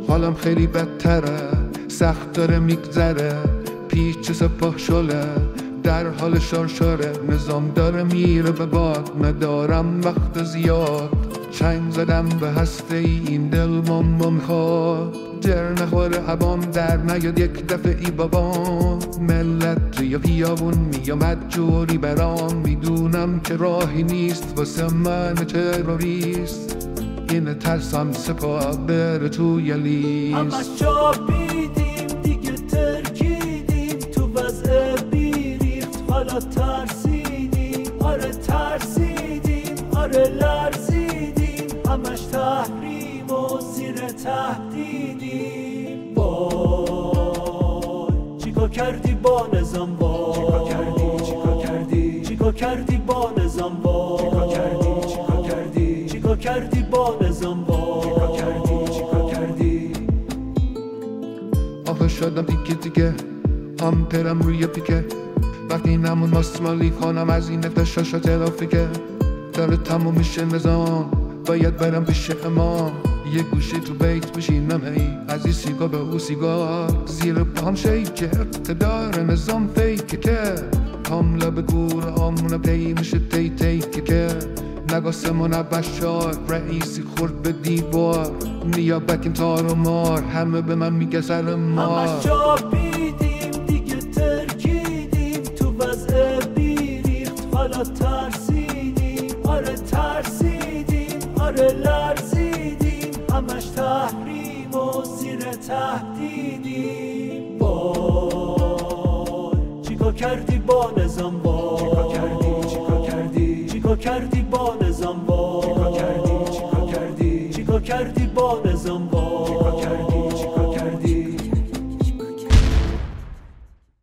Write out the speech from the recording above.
حالم خیلی بدتره، سخت داره میگذره، پیچ سپاه شله در حال شارشاره، نظام داره میره به باد، ندارم وقت زیاد، چنگ زدم به هسته این دل ما میخواد، در نخوره هوام در نیاد یک دفعه ای بابام، ملت توی خیابون میامد جوری برام، میدونم که راهی نیست واسه من تروریست، این ترسم سپاه بره توی لیست. همش چاپیدیم دیگه ترکیدیم تو وضع بیریخت، حالا ترسیدیم، آره ترسیدیم، آره لرزیدیم، همش تحریم و زیر تهدیدیم. وای چیکار کردی با نظام، وای چیکار کردی، چیکار کردی، چیکار کردی با نظام، وای چیکار کردی، چیکار کردی، چیکار کردی با نظام، وای چیکار کردی، چیکار کردی. آخه شدم دیگه آمپرم روی پیکه، وقتی نمون ماسمالی خانم از این افتشاشا تلافیکه، داره تموم میشه نظام، باید برم پیش امام، یه گوشی تو بیت بشینم هی از این سیگار به او سیگار، زیر پاهم شیکه اقتدار نظام فیکه که حمله به گور آمونه پی میشه تی که نگاسمون بشار رئیسی خورد به دیوار، نیابت این تار و مار همه به من میگه سر مار. همش چاپیدیم دیگه ترکیدیم تو وضع بیریخت، حالا ترسیدیم، آره ترسیدیم، آره لرزیدیم، همش تحریم و زیر تهدیدیم. وای چیکار کردی با نظام، وای چیکار کردی، چیکار کردی، چیکار کردی با نظام، وای چیکار کردی، چیکار کردی، چیکار کردی با نظام، وای